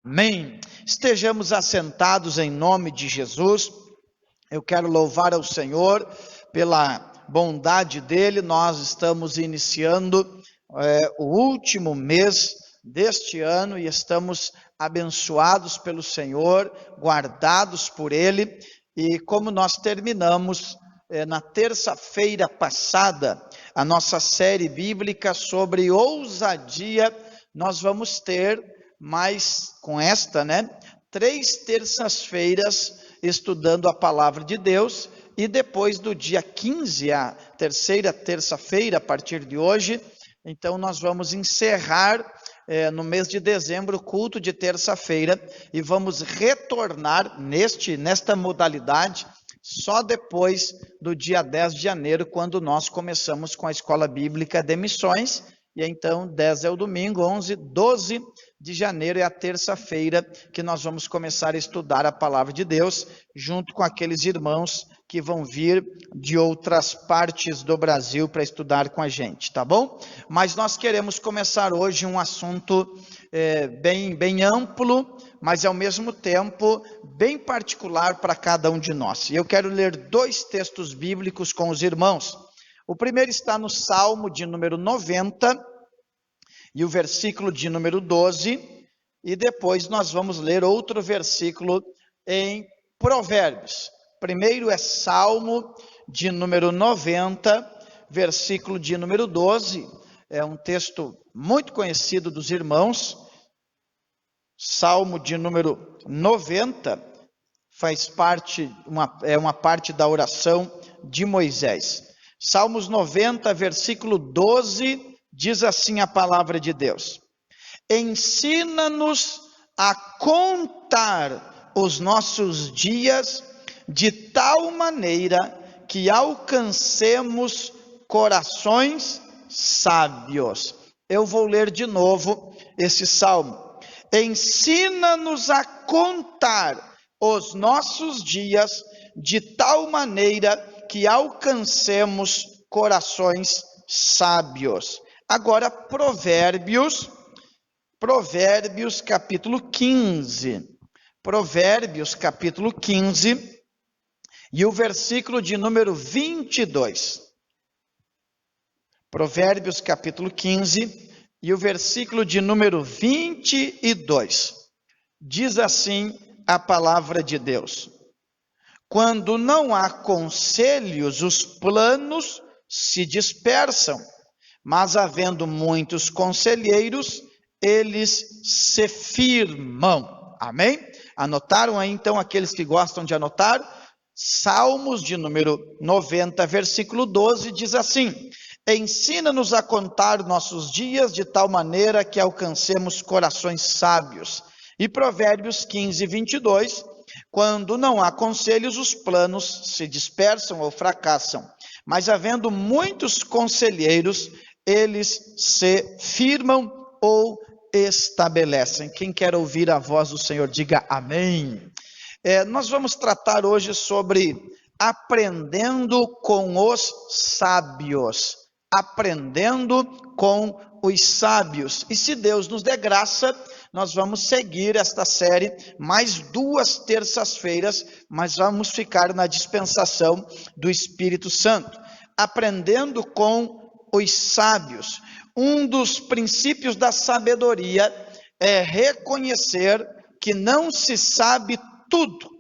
Amém. Estejamos assentados em nome de Jesus. Eu quero louvar ao Senhor pela bondade dele. Nós estamos iniciando o último mês deste ano e estamos abençoados pelo Senhor, guardados por ele. E como nós terminamos na terça-feira passada a nossa série bíblica sobre ousadia, nós vamos ter mais com esta, 3 terças-feiras estudando a palavra de Deus, e depois do dia 15, a terceira terça-feira, a partir de hoje, então nós vamos encerrar no mês de dezembro o culto de terça-feira, e vamos retornar nesta modalidade só depois do dia 10 de janeiro, quando nós começamos com a Escola Bíblica de Missões, e então 10 é o domingo, 11, 12 de janeiro é a terça-feira que nós vamos começar a estudar a palavra de Deus, junto com aqueles irmãos que vão vir de outras partes do Brasil para estudar com a gente, tá bom? Mas nós queremos começar hoje um assunto bem amplo, mas ao mesmo tempo bem particular para cada um de nós. E eu quero ler 2 textos bíblicos com os irmãos. O primeiro está no Salmo de número 90, e o versículo de número 12, e depois nós vamos ler outro versículo em Provérbios. Primeiro é Salmo de número 90, versículo de número 12, é um texto muito conhecido dos irmãos. Salmo de número 90 faz parte, uma parte da oração de Moisés. Salmos 90, versículo 12, diz assim a palavra de Deus: ensina-nos a contar os nossos dias de tal maneira que alcancemos corações sábios. Eu vou ler de novo esse salmo. Ensina-nos a contar os nossos dias de tal maneira que alcancemos corações sábios. Agora, Provérbios capítulo 15. Provérbios capítulo 15 e o versículo de número 22. Provérbios capítulo 15 e o versículo de número 22. Diz assim a palavra de Deus: quando não há conselhos, os planos se dispersam, mas havendo muitos conselheiros, eles se firmam. Amém? Anotaram aí então aqueles que gostam de anotar? Salmos de número 90, versículo 12, diz assim: ensina-nos a contar nossos dias de tal maneira que alcancemos corações sábios. E Provérbios 15, 22, quando não há conselhos, os planos se dispersam ou fracassam, mas havendo muitos conselheiros, eles se firmam ou estabelecem. Quem quer ouvir a voz do Senhor, diga amém. Nós vamos tratar hoje sobre aprendendo com os sábios. Aprendendo com os sábios. E se Deus nos der graça, nós vamos seguir esta série mais 2 terças-feiras, mas vamos ficar na dispensação do Espírito Santo. Aprendendo com os sábios. Um dos princípios da sabedoria é reconhecer que não se sabe tudo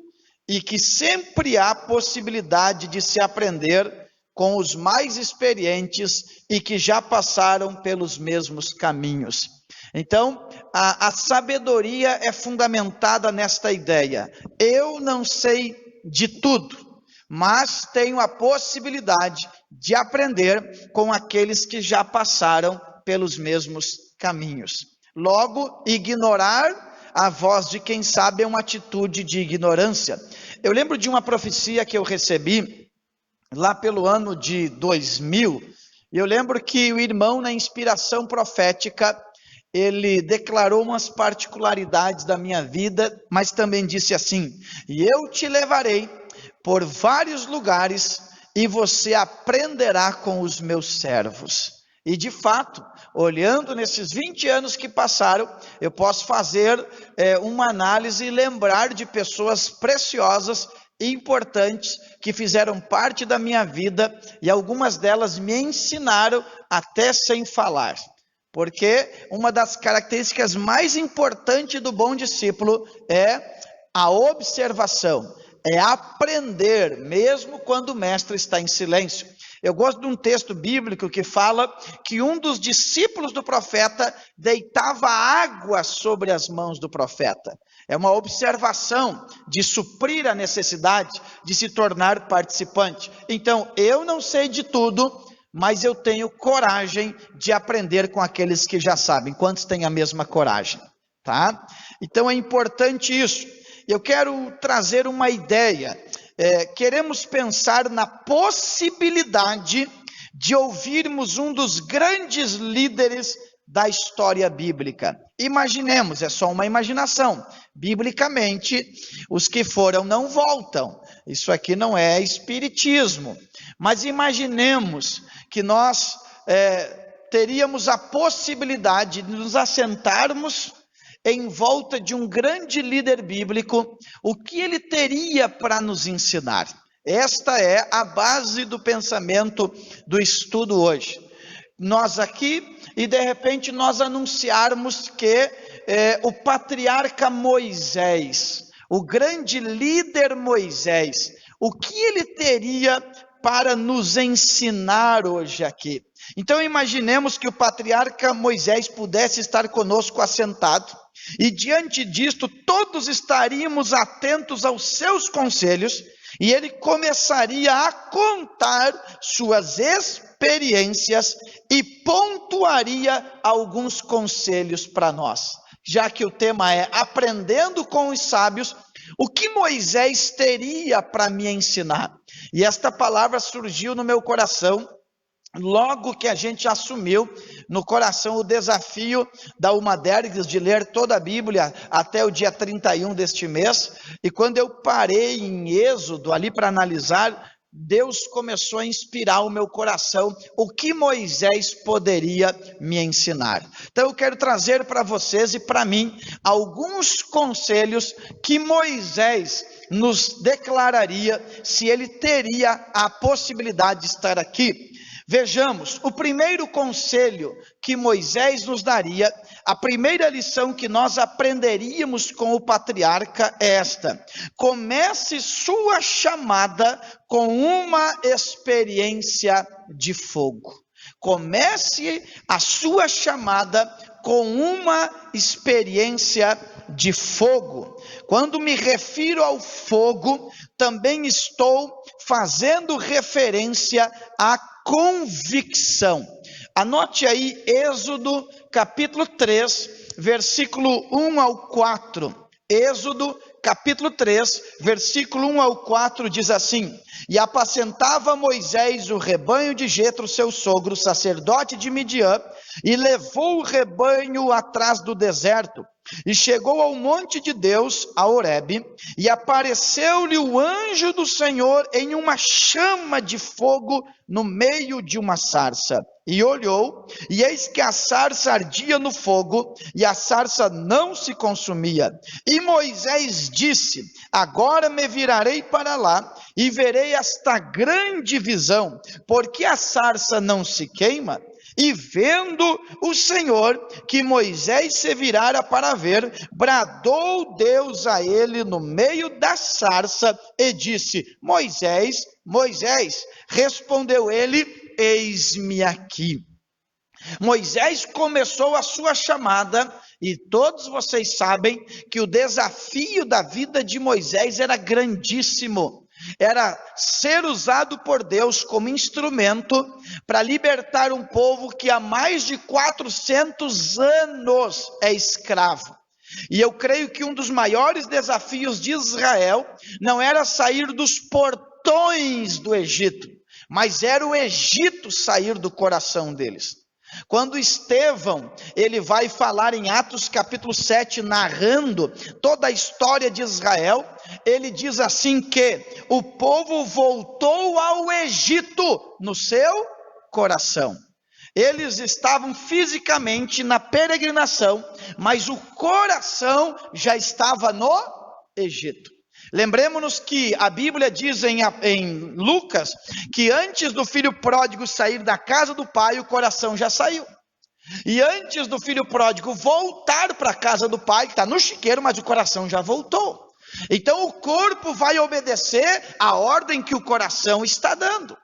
e que sempre há possibilidade de se aprender com os mais experientes e que já passaram pelos mesmos caminhos. Então, a sabedoria é fundamentada nesta ideia. Eu não sei de tudo, mas tenho a possibilidade de aprender com aqueles que já passaram pelos mesmos caminhos. Logo, ignorar a voz de quem sabe é uma atitude de ignorância. Eu lembro de uma profecia que eu recebi lá pelo ano de 2000, e eu lembro que o irmão, na inspiração profética, ele declarou umas particularidades da minha vida, mas também disse assim: e eu te levarei por vários lugares e você aprenderá com os meus servos. E de fato, olhando nesses 20 anos que passaram, eu posso fazer uma análise e lembrar de pessoas preciosas e importantes que fizeram parte da minha vida e algumas delas me ensinaram até sem falar. Porque uma das características mais importantes do bom discípulo é a observação, é aprender, mesmo quando o mestre está em silêncio. Eu gosto de um texto bíblico que fala que um dos discípulos do profeta deitava água sobre as mãos do profeta. É uma observação de suprir a necessidade de se tornar participante. Então, eu não sei de tudo, mas eu tenho coragem de aprender com aqueles que já sabem. Quantos têm a mesma coragem? Tá? Então é importante isso. Eu quero trazer uma ideia. Queremos pensar na possibilidade de ouvirmos um dos grandes líderes da história bíblica. Imaginemos, é só uma imaginação. Biblicamente, os que foram não voltam. Isso aqui não é espiritismo. Mas imaginemos que nós teríamos a possibilidade de nos assentarmos em volta de um grande líder bíblico, o que ele teria para nos ensinar? Esta é a base do pensamento do estudo hoje. Nós aqui, e de repente nós anunciarmos que o patriarca Moisés, o grande líder Moisés, o que ele teria para nos ensinar hoje aqui? Então imaginemos que o patriarca Moisés pudesse estar conosco assentado, e diante disto todos estaríamos atentos aos seus conselhos, e ele começaria a contar suas experiências e pontuaria alguns conselhos para nós. Já que o tema é aprendendo com os sábios, o que Moisés teria para me ensinar? E esta palavra surgiu no meu coração logo que a gente assumiu no coração o desafio da Umadergs de ler toda a Bíblia até o dia 31 deste mês. E quando eu parei em Êxodo ali para analisar, Deus começou a inspirar o meu coração o que Moisés poderia me ensinar. Então eu quero trazer para vocês e para mim alguns conselhos que Moisés nos declararia se ele teria a possibilidade de estar aqui. Vejamos, o primeiro conselho que Moisés nos daria, a primeira lição que nós aprenderíamos com o patriarca é esta: comece sua chamada com uma experiência de fogo. Comece a sua chamada com uma experiência de fogo. Quando me refiro ao fogo, também estou fazendo referência à convicção. Anote aí Êxodo capítulo 3, versículo 1 ao 4. Êxodo capítulo 3, versículo 1 ao 4 diz assim: E apacentava Moisés o rebanho de Jetro, seu sogro, sacerdote de Midian, e levou o rebanho atrás do deserto. E chegou ao monte de Deus, a Horebe, e apareceu-lhe o anjo do Senhor em uma chama de fogo no meio de uma sarça. E olhou, e eis que a sarça ardia no fogo, e a sarça não se consumia. E Moisés disse: agora me virarei para lá, e verei esta grande visão, porque a sarça não se queima. E vendo o Senhor que Moisés se virara para ver, bradou Deus a ele no meio da sarça e disse: Moisés, Moisés. Respondeu ele: eis-me aqui. Moisés começou a sua chamada, e todos vocês sabem que o desafio da vida de Moisés era grandíssimo. Era ser usado por Deus como instrumento para libertar um povo que há mais de 400 anos é escravo. E eu creio que um dos maiores desafios de Israel não era sair dos portões do Egito, mas era o Egito sair do coração deles. Quando Estevão, ele vai falar em Atos capítulo 7, narrando toda a história de Israel, ele diz assim que o povo voltou ao Egito no seu coração. Eles estavam fisicamente na peregrinação, mas o coração já estava no Egito. Lembremos-nos que a Bíblia diz em Lucas, que antes do filho pródigo sair da casa do pai, o coração já saiu. E antes do filho pródigo voltar para a casa do pai, que está no chiqueiro, mas o coração já voltou. Então o corpo vai obedecer a ordem que o coração está dando.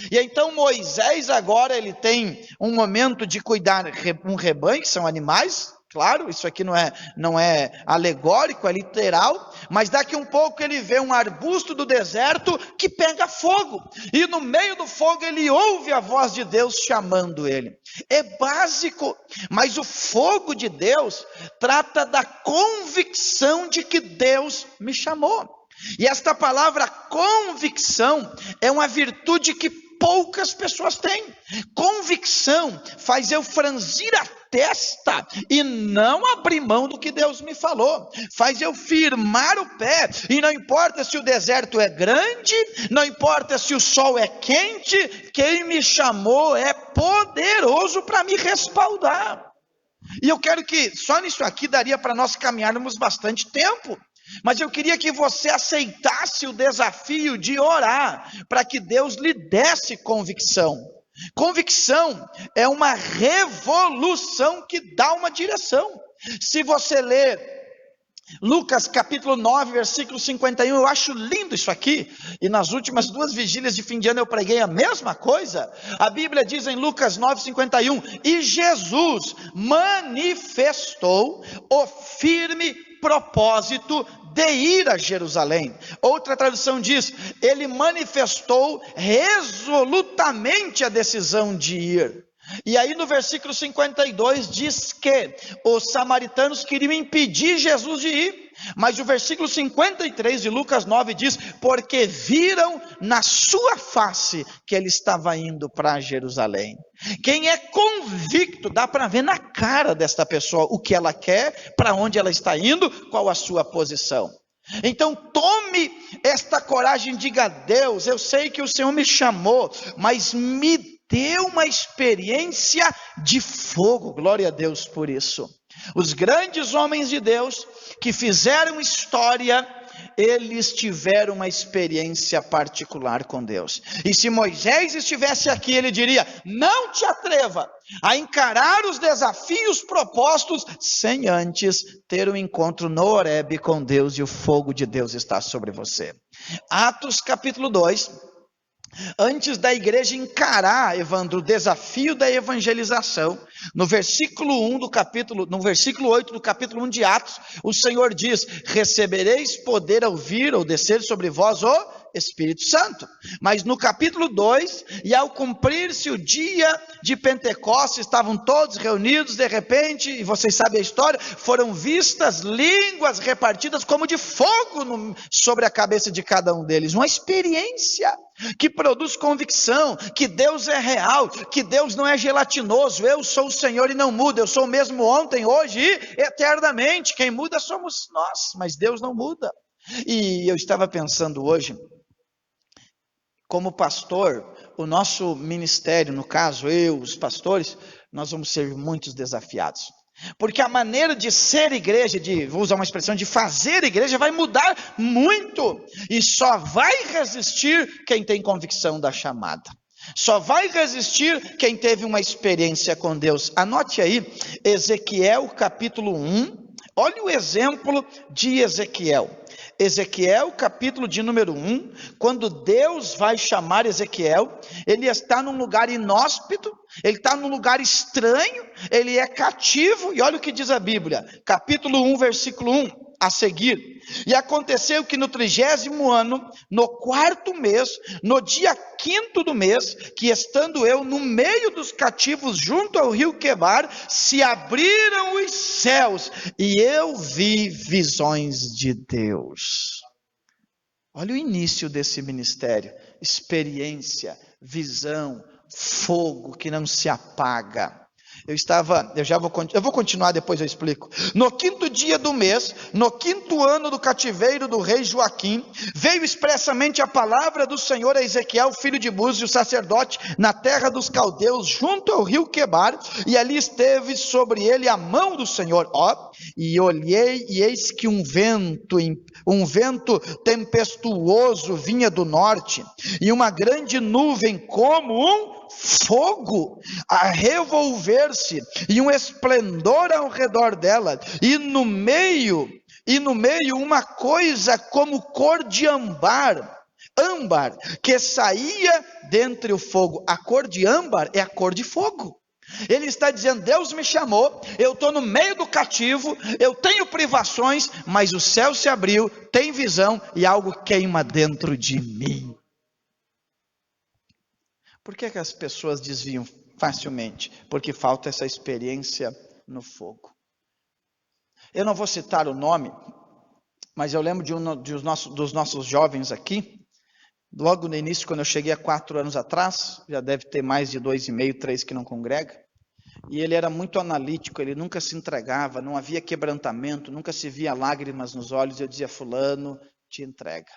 E então Moisés agora ele tem um momento de cuidar um rebanho, que são animais, claro, isso aqui não é alegórico, é literal, mas daqui um pouco ele vê um arbusto do deserto que pega fogo, e no meio do fogo ele ouve a voz de Deus chamando ele. É básico, mas o fogo de Deus trata da convicção de que Deus me chamou. E esta palavra convicção é uma virtude que poucas pessoas têm. Convicção faz eu franzir a testa e não abrir mão do que Deus me falou. Faz eu firmar o pé, e não importa se o deserto é grande, não importa se o sol é quente, quem me chamou é poderoso para me respaldar. E eu quero que, só nisso aqui daria para nós caminharmos bastante tempo. Mas eu queria que você aceitasse o desafio de orar para que Deus lhe desse convicção. Convicção é uma revolução que dá uma direção. Se você ler Lucas capítulo 9, versículo 51, eu acho lindo isso aqui, e nas últimas 2 vigílias de fim de ano eu preguei a mesma coisa. A Bíblia diz em Lucas 9, 51, e Jesus manifestou o firme propósito de ir a Jerusalém. Outra tradução diz, ele manifestou resolutamente a decisão de ir. E aí no versículo 52 diz que os samaritanos queriam impedir Jesus de ir, mas o versículo 53 de Lucas 9 diz, porque viram na sua face que ele estava indo para Jerusalém. Quem é convicto, dá para ver na cara desta pessoa o que ela quer, para onde ela está indo, qual a sua posição. Então tome esta coragem, diga a Deus, eu sei que o Senhor me chamou, mas me deu uma experiência de fogo, glória a Deus por isso. Os grandes homens de Deus que fizeram história, eles tiveram uma experiência particular com Deus. E se Moisés estivesse aqui, ele diria, não te atreva a encarar os desafios propostos sem antes ter um encontro no Horebe com Deus e o fogo de Deus está sobre você. Atos capítulo 2, antes da igreja encarar, Evandro, o desafio da evangelização, no versículo 8 do capítulo 1 de Atos, o Senhor diz, recebereis poder ao vir ou descer sobre vós o Espírito Santo. Mas no capítulo 2, e ao cumprir-se o dia de Pentecostes, estavam todos reunidos, de repente, e vocês sabem a história, foram vistas línguas repartidas como de fogo sobre a cabeça de cada um deles, uma experiência que produz convicção, que Deus é real, que Deus não é gelatinoso, eu sou o Senhor e não muda, eu sou o mesmo ontem, hoje e eternamente, quem muda somos nós, mas Deus não muda. E eu estava pensando hoje, como pastor, o nosso ministério, no caso eu, os pastores, nós vamos ser muito desafiados. Porque a maneira de ser igreja, vou usar uma expressão, de fazer igreja, vai mudar muito. E só vai resistir quem tem convicção da chamada. Só vai resistir quem teve uma experiência com Deus. Anote aí, Ezequiel capítulo 1. Olha o exemplo de Ezequiel. Ezequiel, capítulo de número 1, quando Deus vai chamar Ezequiel, ele está num lugar inóspito, ele está num lugar estranho, ele é cativo, e olha o que diz a Bíblia, capítulo 1, versículo 1, a seguir. E aconteceu que no 30º ano, no 4º mês, no dia 5º do mês, que estando eu no meio dos cativos junto ao rio Quebar, se abriram os céus e eu vi visões de Deus. Olha o início desse ministério, experiência, visão, fogo que não se apaga. Eu vou continuar, depois eu explico. No 5º dia do mês, no 5º ano do cativeiro do rei Joaquim, veio expressamente a palavra do Senhor a Ezequiel, filho de Búzio, sacerdote, na terra dos caldeus, junto ao rio Quebar, e ali esteve sobre ele a mão do Senhor. E olhei, e eis que um vento tempestuoso vinha do norte, e uma grande nuvem como um fogo a revolver-se, e um esplendor ao redor dela, e no meio uma coisa como cor de âmbar, que saía dentre o fogo. A cor de âmbar é a cor de fogo. Ele está dizendo: Deus me chamou, eu estou no meio do cativo, eu tenho privações, mas o céu se abriu, tem visão, e algo queima dentro de mim. Por que as pessoas desviam facilmente? Porque falta essa experiência no fogo. Eu não vou citar o nome, mas eu lembro dos nossos jovens aqui, logo no início, quando eu cheguei há 4 anos atrás, já deve ter mais de 2,5, 3 que não congrega, e ele era muito analítico, ele nunca se entregava, não havia quebrantamento, nunca se via lágrimas nos olhos. Eu dizia: fulano, te entrega.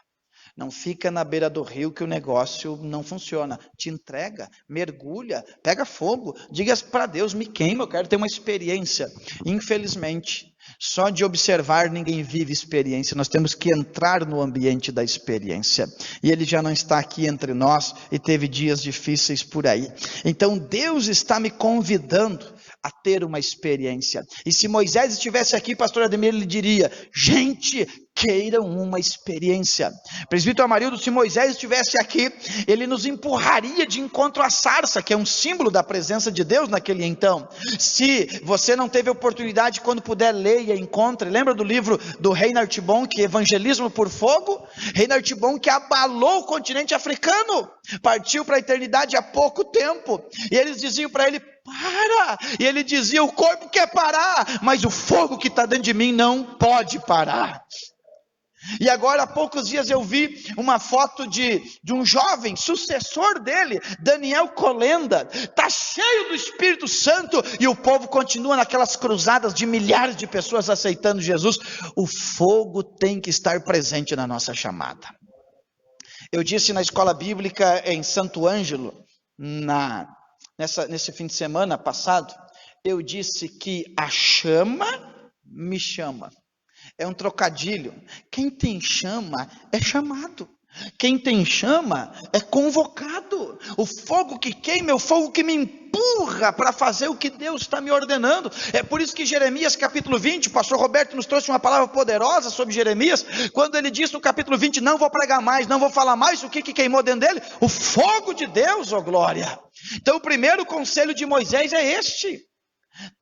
Não fica na beira do rio que o negócio não funciona. Te entrega, mergulha, pega fogo, diga para Deus: me queima, eu quero ter uma experiência. Infelizmente, só de observar ninguém vive experiência. Nós temos que entrar no ambiente da experiência. E ele já não está aqui entre nós e teve dias difíceis por aí. Então Deus está me convidando a ter uma experiência. E se Moisés estivesse aqui, pastor Ademir, ele diria: gente, queiram uma experiência. Presbítero Amarildo, se Moisés estivesse aqui, ele nos empurraria de encontro à sarça, que é um símbolo da presença de Deus naquele então. Se você não teve oportunidade, quando puder, leia, encontre. Lembra do livro do Reinhard Bonk, Evangelismo por Fogo? Reinhard Bonk abalou o continente africano, partiu para a eternidade há pouco tempo, e eles diziam para ele: para! E ele dizia: o corpo quer parar, mas o fogo que está dentro de mim não pode parar. E agora, há poucos dias, eu vi uma foto de um jovem, sucessor dele, Daniel Colenda. Está cheio do Espírito Santo, e o povo continua naquelas cruzadas de milhares de pessoas aceitando Jesus. O fogo tem que estar presente na nossa chamada. Eu disse na escola bíblica em Santo Ângelo, nesse fim de semana passado, eu disse que a chama me chama. É um trocadilho. Quem tem chama é chamado. Quem tem chama é convocado. O fogo que queima é o fogo que me empurra para fazer o que Deus está me ordenando. É por isso que Jeremias capítulo 20, o pastor Roberto nos trouxe uma palavra poderosa sobre Jeremias, quando ele disse no capítulo 20, não vou pregar mais, não vou falar mais. O que queimou dentro dele? O fogo de Deus, ó glória. Então o primeiro conselho de Moisés é este: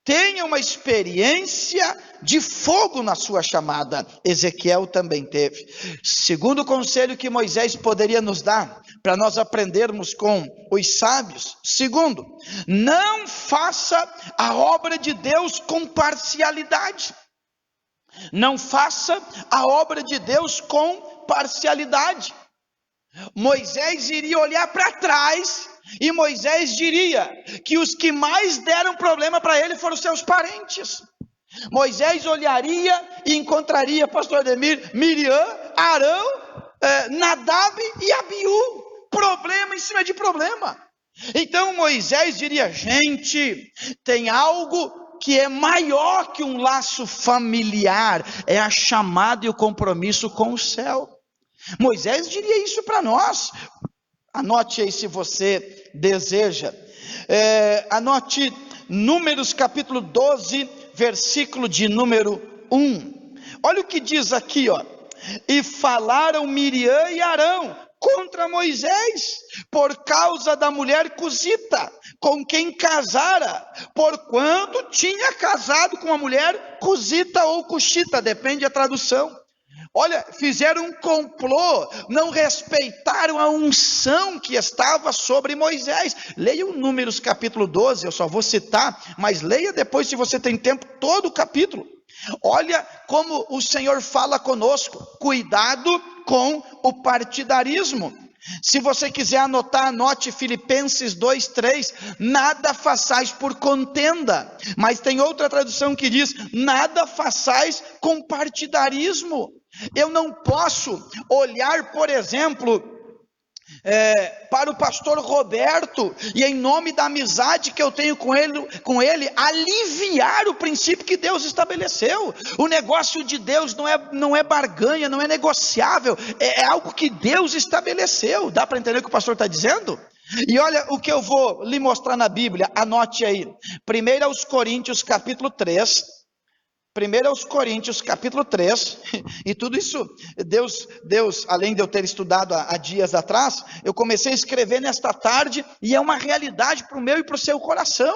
tenha uma experiência de fogo na sua chamada. Ezequiel também teve. Segundo conselho que Moisés poderia nos dar, para nós aprendermos com os sábios: segundo, não faça a obra de Deus com parcialidade. Não faça a obra de Deus com parcialidade. Moisés iria olhar para trás, e Moisés diria que os que mais deram problema para ele foram os seus parentes. Moisés olharia e encontraria, pastor Ademir, Miriam, Arão, Nadab e Abiú. Problema em cima de problema. Então Moisés diria: gente, tem algo que é maior que um laço familiar, é a chamada e o compromisso com o céu. Moisés diria isso para nós. Anote aí se você deseja. Anote Números capítulo 12, versículo de número 1. Olha o que diz aqui, ó. E falaram Miriam e Arão contra Moisés, por causa da mulher cusita, com quem casara, porquanto tinha casado com uma mulher cusita ou cuxita, depende da tradução. Olha, fizeram um complô, não respeitaram a unção que estava sobre Moisés. Leia o Números capítulo 12, eu só vou citar, mas leia depois, se você tem tempo, todo o capítulo. Olha como o Senhor fala conosco: cuidado com o partidarismo. Se você quiser anotar, anote Filipenses 2:3, nada façais por contenda, mas tem outra tradução que diz, nada façais com partidarismo. Eu não posso olhar, por exemplo, para o pastor Roberto, e em nome da amizade que eu tenho com ele, aliviar o princípio que Deus estabeleceu. O negócio de Deus não é barganha, não é negociável, é algo que Deus estabeleceu. Dá para entender o que o pastor está dizendo? E olha o que eu vou lhe mostrar na Bíblia, anote aí, 1 Coríntios capítulo 3, 1 Coríntios capítulo 3, e tudo isso, Deus, além de eu ter estudado há dias atrás, eu comecei a escrever nesta tarde, e é uma realidade para o meu e para o seu coração.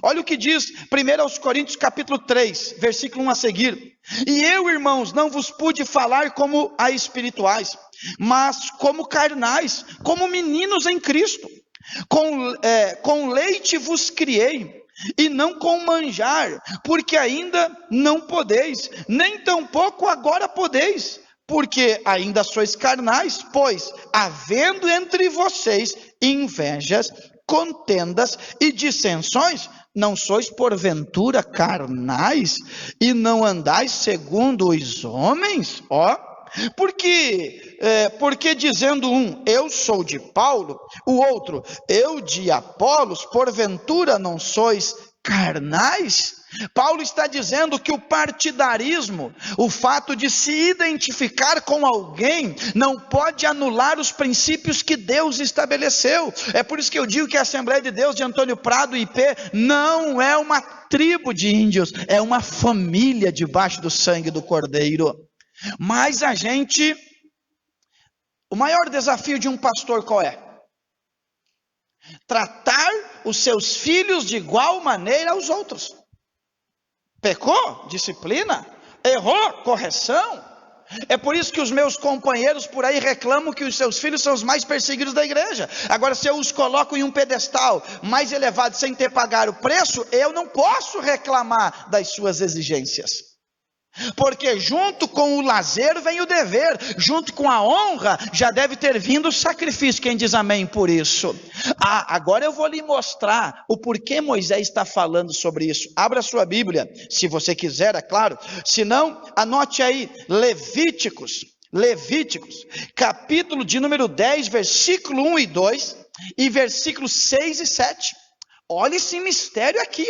Olha o que diz 1 Coríntios capítulo 3, versículo 1 a seguir. E eu, irmãos, não vos pude falar como a espirituais, mas como carnais, como meninos em Cristo. Com leite vos criei, e não com manjar, porque ainda não podeis, nem tampouco agora podeis, porque ainda sois carnais, pois, havendo entre vocês invejas, contendas e dissensões, não sois porventura carnais, e não andais segundo os homens? Porque dizendo um, eu sou de Paulo, o outro, eu de Apolos, porventura não sois carnais? Paulo está dizendo que o partidarismo, o fato de se identificar com alguém, não pode anular os princípios que Deus estabeleceu. É por isso que eu digo que a Assembleia de Deus de Antônio Prado IP não é uma tribo de índios, é uma família debaixo do sangue do Cordeiro. Mas o maior desafio de um pastor qual é? Tratar os seus filhos de igual maneira aos outros. Pecou? Disciplina. Errou? Correção. É por isso que os meus companheiros por aí reclamam que os seus filhos são os mais perseguidos da igreja. Agora, se eu os coloco em um pedestal mais elevado sem ter pagar o preço, eu não posso reclamar das suas exigências. Porque junto com o lazer vem o dever, junto com a honra já deve ter vindo o sacrifício. Quem diz amém por isso? Agora eu vou lhe mostrar o porquê Moisés está falando sobre isso. Abra sua Bíblia, se você quiser, é claro. Se não, anote aí, Levíticos, capítulo de número 10, versículo 1 e 2, e versículos 6 e 7. Olha esse mistério aqui,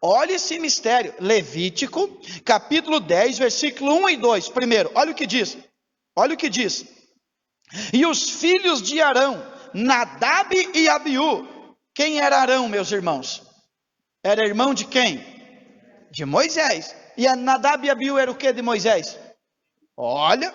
olha esse mistério, Levítico, capítulo 10, versículo 1 e 2, primeiro, olha o que diz, e os filhos de Arão, Nadab e Abiú. Quem era Arão, meus irmãos? Era irmão de quem? De Moisés. E a Nadab e Abiú era o que de Moisés? Olha,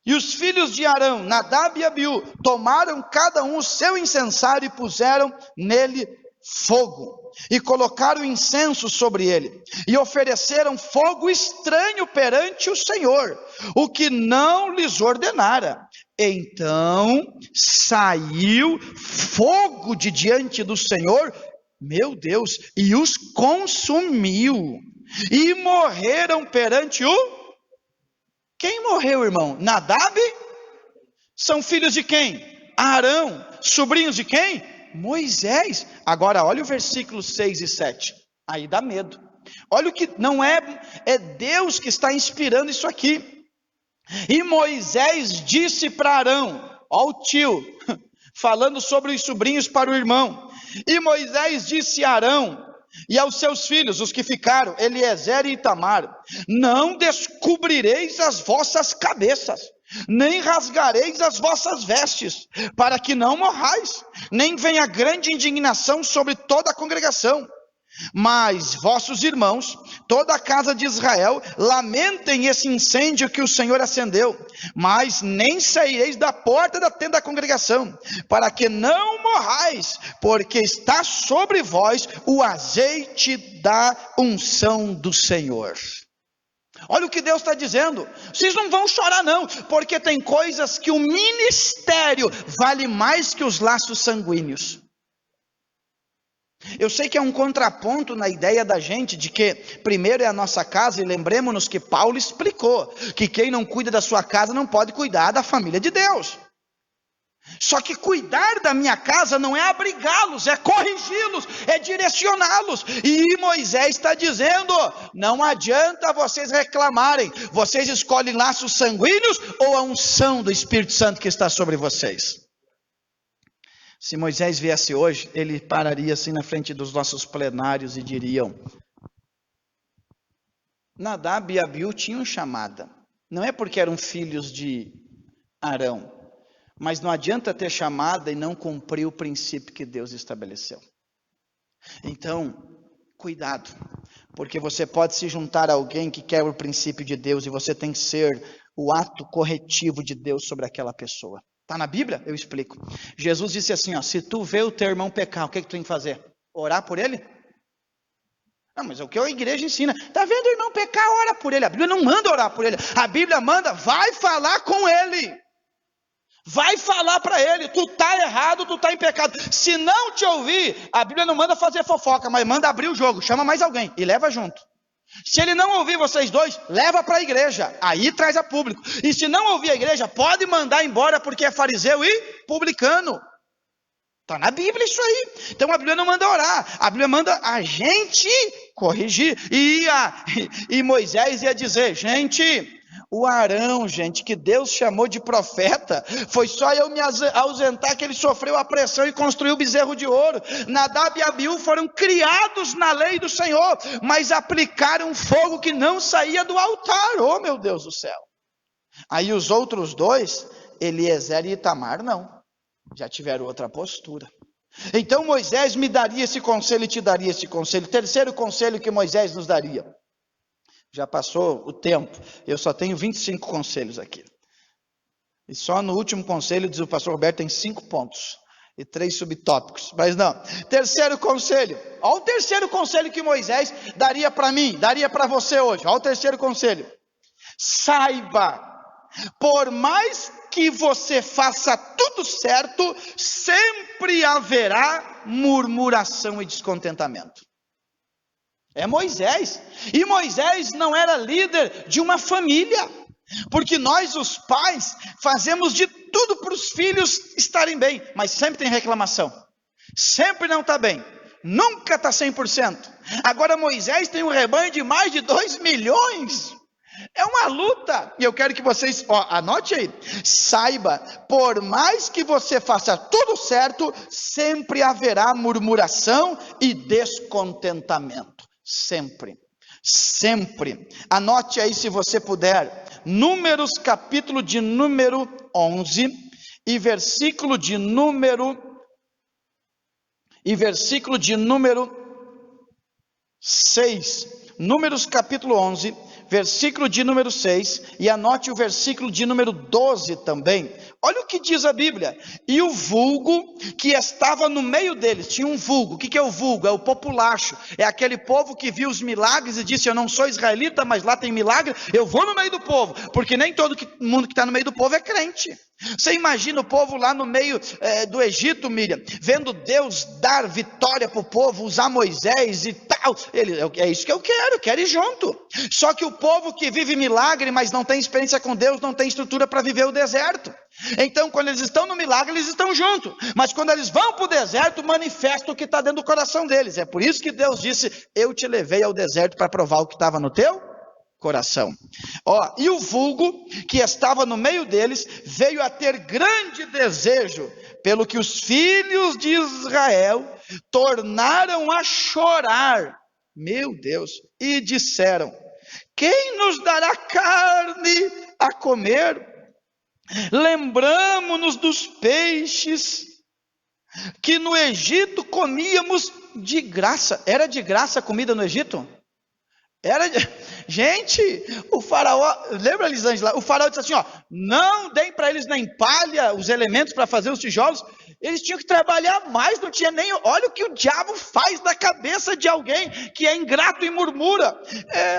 e os filhos de Arão, Nadab e Abiú, tomaram cada um o seu incensário e puseram nele fogo, e colocaram incenso sobre ele, e ofereceram fogo estranho perante o Senhor, o que não lhes ordenara. Então saiu fogo de diante do Senhor, meu Deus, e os consumiu, e morreram perante o... Quem morreu, irmão? Nadab? São filhos de quem? Arão. Sobrinhos de quem? Moisés. Agora olha o versículo 6 e 7, aí dá medo. Olha o que, não é Deus que está inspirando isso aqui. E Moisés disse para Arão, ó o tio, falando sobre os sobrinhos para o irmão. E Moisés disse a Arão e aos seus filhos, os que ficaram, Eliezer e Itamar, não descobrireis as vossas cabeças, nem rasgareis as vossas vestes, para que não morrais, nem venha grande indignação sobre toda a congregação. Mas vossos irmãos, toda a casa de Israel, lamentem esse incêndio que o Senhor acendeu, mas nem saireis da porta da tenda da congregação, para que não morrais, porque está sobre vós o azeite da unção do Senhor. Olha o que Deus está dizendo, vocês não vão chorar não, porque tem coisas que o ministério vale mais que os laços sanguíneos. Eu sei que é um contraponto na ideia da gente de que primeiro é a nossa casa, e lembremos-nos que Paulo explicou que quem não cuida da sua casa não pode cuidar da família de Deus. Só que cuidar da minha casa não é abrigá-los, é corrigi-los, é direcioná-los. E Moisés está dizendo: não adianta vocês reclamarem, vocês escolhem laços sanguíneos ou a unção do Espírito Santo que está sobre vocês. Se Moisés viesse hoje, ele pararia assim na frente dos nossos plenários e diriam: Nadab e Abiú tinham chamada, não é porque eram filhos de Arão, mas não adianta ter chamada e não cumprir o princípio que Deus estabeleceu. Então, cuidado, porque você pode se juntar a alguém que quer o princípio de Deus e você tem que ser o ato corretivo de Deus sobre aquela pessoa. Está na Bíblia? Eu explico. Jesus disse assim, ó, se tu vê o teu irmão pecar, o que tu tem que fazer? Orar por ele? Não, mas é o que a igreja ensina. Está vendo o irmão pecar, ora por ele. A Bíblia não manda orar por ele. A Bíblia manda, vai falar com ele. Vai falar para ele, tu está errado, tu está em pecado. Se não te ouvir, a Bíblia não manda fazer fofoca, mas manda abrir o jogo, chama mais alguém e leva junto. Se ele não ouvir vocês dois, leva para a igreja, aí traz a público. E se não ouvir a igreja, pode mandar embora porque é fariseu e publicano. Está na Bíblia isso aí. Então a Bíblia não manda orar, a Bíblia manda a gente corrigir. E Moisés ia dizer, gente... O Arão, gente, que Deus chamou de profeta, foi só eu me ausentar que ele sofreu a pressão e construiu o bezerro de ouro. Nadab e Abiú foram criados na lei do Senhor, mas aplicaram fogo que não saía do altar. Oh, meu Deus do céu. Aí os outros dois, Eliezer e Itamar, não. Já tiveram outra postura. Então Moisés me daria esse conselho e te daria esse conselho. Terceiro conselho que Moisés nos daria. Já passou o tempo, eu só tenho 25 conselhos aqui. E só no último conselho, diz o pastor Roberto, tem 5 pontos e 3 subtópicos. Mas não, terceiro conselho, olha o terceiro conselho que Moisés daria para mim, daria para você hoje. Olha o terceiro conselho. Saiba, por mais que você faça tudo certo, sempre haverá murmuração e descontentamento. É Moisés, e Moisés não era líder de uma família, porque nós os pais fazemos de tudo para os filhos estarem bem, mas sempre tem reclamação, sempre não está bem, nunca está 100%, agora Moisés tem um rebanho de mais de 2 milhões, é uma luta, e eu quero que vocês, anote aí, saiba, por mais que você faça tudo certo, sempre haverá murmuração e descontentamento. Sempre, sempre. Anote aí se você puder, Números capítulo de número 11 e versículo de número 6. Números capítulo 11, versículo de número 6, e anote o versículo de número 12 também. Olha o que diz a Bíblia. E o vulgo que estava no meio deles, tinha um vulgo. O que é o vulgo? É o populacho. É aquele povo que viu os milagres e disse, eu não sou israelita, mas lá tem milagre, eu vou no meio do povo. Porque nem todo mundo que está no meio do povo é crente. Você imagina o povo lá no meio do Egito, Miriam, vendo Deus dar vitória para o povo, usar Moisés e tal. É isso que eu quero ir junto. Só que o povo que vive milagre, mas não tem experiência com Deus, não tem estrutura para viver o deserto. Então quando eles estão no milagre, eles estão juntos. Mas quando eles vão para o deserto, manifesta o que está dentro do coração deles. É por isso que Deus disse, eu te levei ao deserto para provar o que estava no teu coração. E o vulgo que estava no meio deles veio a ter grande desejo, pelo que os filhos de Israel tornaram a chorar, meu Deus, e disseram, quem nos dará carne a comer? Lembramo-nos dos peixes que no Egito comíamos de graça. Era de graça a comida no Egito? Gente, o faraó, lembra, Elisângela? O faraó disse assim, não deem para eles nem palha, os elementos para fazer os tijolos. Eles tinham que trabalhar mais, não tinha nem, olha o que o diabo faz na cabeça de alguém que é ingrato e murmura.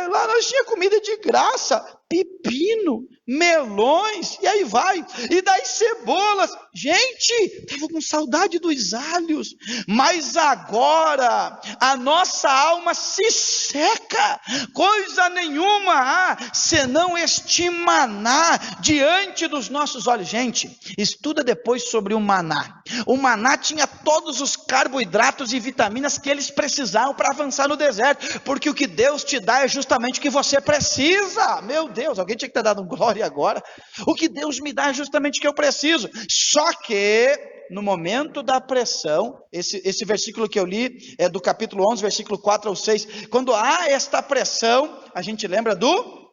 Lá nós tinha comida de graça, pepino, melões, e aí vai, e daí cebolas, Gente, estava com saudade dos alhos, mas agora a nossa alma se seca, coisa nenhuma há, senão este maná diante dos nossos olhos. Gente, estuda depois sobre o maná. O maná tinha todos os carboidratos e vitaminas que eles precisavam para avançar no deserto, porque o que Deus te dá é justamente o que você precisa. Meu Deus, alguém tinha que ter dado glória agora. O que Deus me dá é justamente o que eu preciso. Só que no momento da pressão, esse versículo que eu li é do capítulo 11, versículo 4 ao 6, quando há esta pressão, a gente lembra do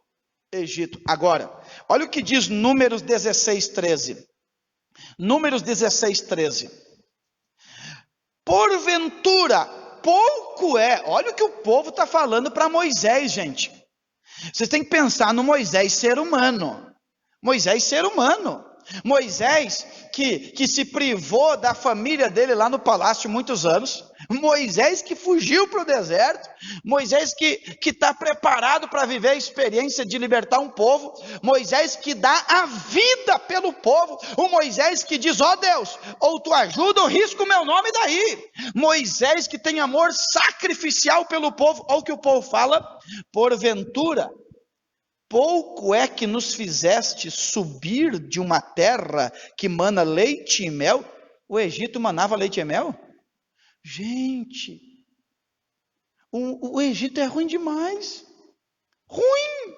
Egito. Agora, olha o que diz Números 16, 13. Números 16, 13. Porventura, pouco é, olha o que o povo está falando para Moisés, gente. Vocês têm que pensar no Moisés ser humano. Moisés ser humano. Moisés que se privou da família dele lá no palácio muitos anos. Moisés que fugiu para o deserto. Moisés que está preparado para viver a experiência de libertar um povo. Moisés que dá a vida pelo povo. O Moisés que diz, ó Deus, ou tu ajuda ou risco o meu nome daí. Moisés que tem amor sacrificial pelo povo. Olha o que o povo fala. Porventura, pouco é que nos fizeste subir de uma terra que mana leite e mel. O Egito manava leite e mel? Gente, o Egito é ruim demais. Ruim.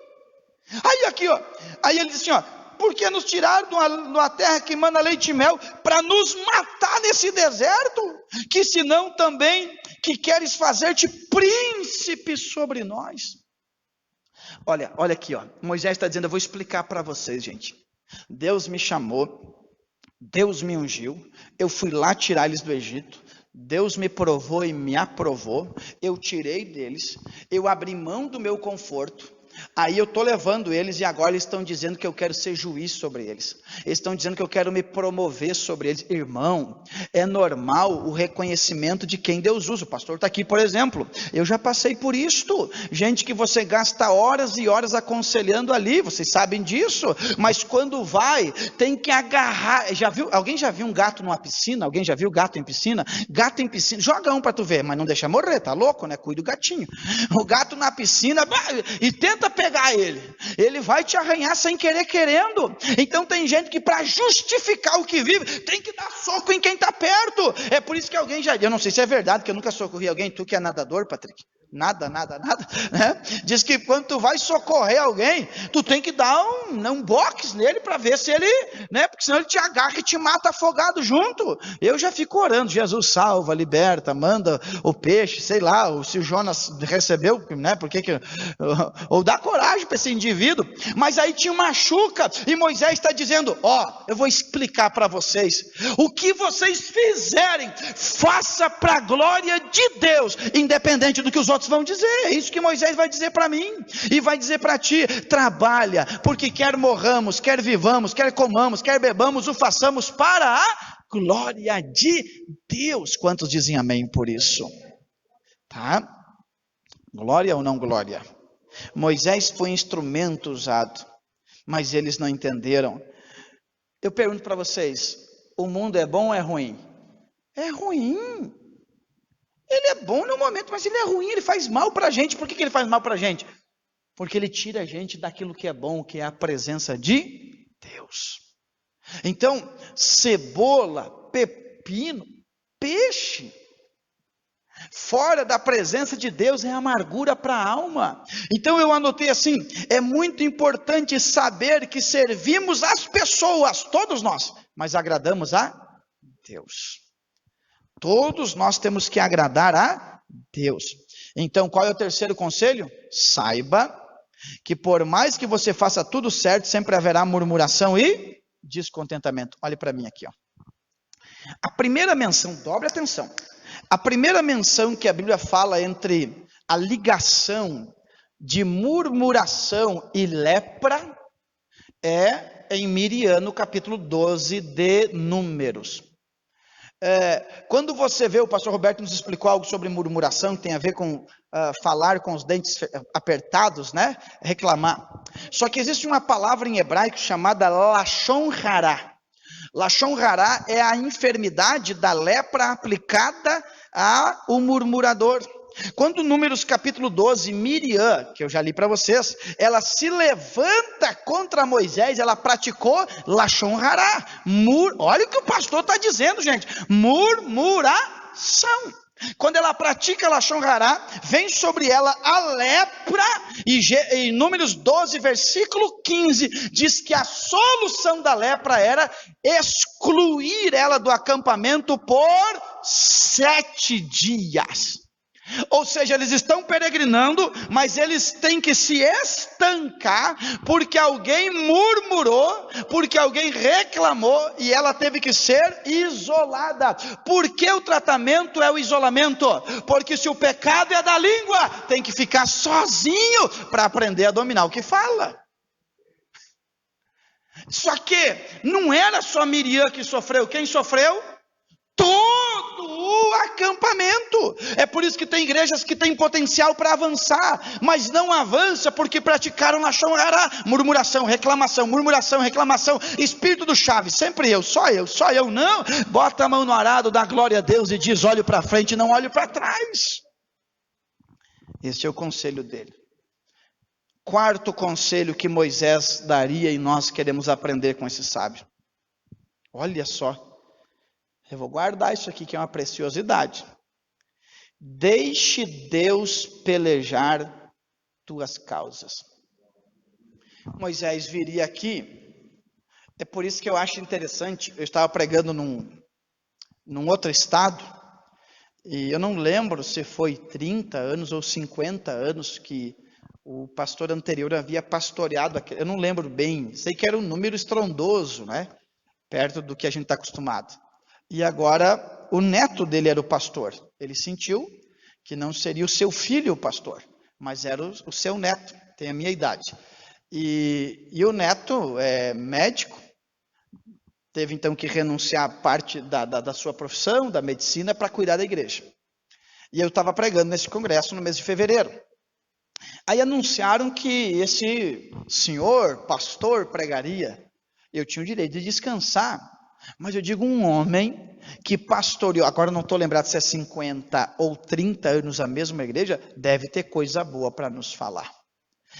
Aí aqui, ó. Aí ele diz assim, ó. Por que nos tiraram de uma terra que mana leite e mel para nos matar nesse deserto? Que senão também que queres fazer-te príncipe sobre nós. Olha aqui, ó. Moisés está dizendo, eu vou explicar para vocês, gente. Deus me chamou, Deus me ungiu, eu fui lá tirar eles do Egito, Deus me provou e me aprovou, eu tirei deles, eu abri mão do meu conforto, aí eu estou levando eles e agora eles estão dizendo que eu quero ser juiz sobre eles. Eles estão dizendo que eu quero me promover sobre eles. Irmão, é normal o reconhecimento de quem Deus usa. O pastor está aqui, por exemplo. Eu já passei por isto. Gente que você gasta horas e horas aconselhando ali. Vocês sabem disso. Mas quando vai, tem que agarrar. Alguém já viu um gato numa piscina? Alguém já viu gato em piscina? Gato em piscina. Joga um para tu ver, mas não deixa morrer. Tá louco, né? Cuida do gatinho. O gato na piscina e tenta pegar ele. Ele vai te arranhar sem querer querendo. Então tem gente que para justificar o que vive, tem que dar soco em quem está perto. É por isso que alguém já, eu não sei se é verdade, que eu nunca socorri alguém, tu que é nadador, Patrick, nada, né? Diz que quando tu vai socorrer alguém, tu tem que dar um box nele para ver se ele, né? Porque senão ele te agarra e te mata afogado junto. Eu já fico orando, Jesus salva, liberta, manda o peixe, sei lá, ou se o Jonas recebeu, né? Porque ou dá coragem para esse indivíduo. Mas aí te machuca e Moisés está dizendo, ó, eu vou explicar para vocês, o que vocês fizerem, faça para a glória de Deus, independente do que os outros vão dizer. É isso que Moisés vai dizer para mim e vai dizer para ti. Trabalha, porque quer morramos, quer vivamos, quer comamos, quer bebamos, o façamos para a glória de Deus. Quantos dizem amém por isso? Tá? Glória ou não glória? Moisés foi instrumento usado, mas eles não entenderam. Eu pergunto para vocês, o mundo é bom ou é ruim? É ruim. Ele é bom no momento, mas ele é ruim, ele faz mal para a gente. Por que ele faz mal para a gente? Porque ele tira a gente daquilo que é bom, que é a presença de Deus. Então, cebola, pepino, peixe, fora da presença de Deus é amargura para a alma. Então eu anotei assim, é muito importante saber que servimos as pessoas, todos nós, mas agradamos a Deus. Todos nós temos que agradar a Deus. Então, qual é o terceiro conselho? Saiba que por mais que você faça tudo certo, sempre haverá murmuração e descontentamento. Olhe para mim aqui, ó. A primeira menção, dobre atenção. A primeira menção que a Bíblia fala entre a ligação de murmuração e lepra é em Miriam, no capítulo 12 de Números. Quando você vê, o pastor Roberto nos explicou algo sobre murmuração, que tem a ver com falar com os dentes apertados, né? Reclamar. Só que existe uma palavra em hebraico chamada lashon hara. Lashon Hará é a enfermidade da lepra aplicada ao murmurador. Quando Números capítulo 12, Miriam, que eu já li para vocês, ela se levanta contra Moisés, ela praticou Lashon Hará. Olha o que o pastor está dizendo, gente. Murmuração. Quando ela pratica Lashon Hará, vem sobre ela a lepra, e em Números 12, versículo 15, diz que a solução da lepra era excluir ela do acampamento por 7 dias. Ou seja, eles estão peregrinando, mas eles têm que se estancar, porque alguém murmurou, porque alguém reclamou, e ela teve que ser isolada. Por que o tratamento é o isolamento? Porque se o pecado é da língua, tem que ficar sozinho, para aprender a dominar o que fala. Só que, não era só Miriam que sofreu, quem sofreu? Todo o acampamento. É por isso que tem igrejas que têm potencial para avançar, mas não avança porque praticaram Lashon Hará, murmuração, reclamação, espírito do chave, sempre eu, só eu, não, bota a mão no arado, dá glória a Deus e diz, olho para frente, não olho para trás. Esse é o conselho dele. Quarto conselho que Moisés daria, e nós queremos aprender com esse sábio. Olha só, eu vou guardar isso aqui que é uma preciosidade. Deixe Deus pelejar tuas causas. Moisés viria aqui, é por isso que eu acho interessante, eu estava pregando num outro estado, e eu não lembro se foi 30 anos ou 50 anos que o pastor anterior havia pastoreado, eu não lembro bem, sei que era um número estrondoso, né? Perto do que a gente está acostumado. E agora o neto dele era o pastor. Ele sentiu que não seria o seu filho o pastor, mas era o seu neto, tem a minha idade. E o neto é médico, teve então que renunciar a parte da sua profissão, da medicina, para cuidar da igreja. E eu estava pregando nesse congresso no mês de fevereiro. Aí anunciaram que esse senhor, pastor, pregaria. Eu tinha o direito de descansar. Mas eu digo, um homem que pastoreou, agora não estou lembrado se é 50 ou 30 anos a mesma igreja, deve ter coisa boa para nos falar.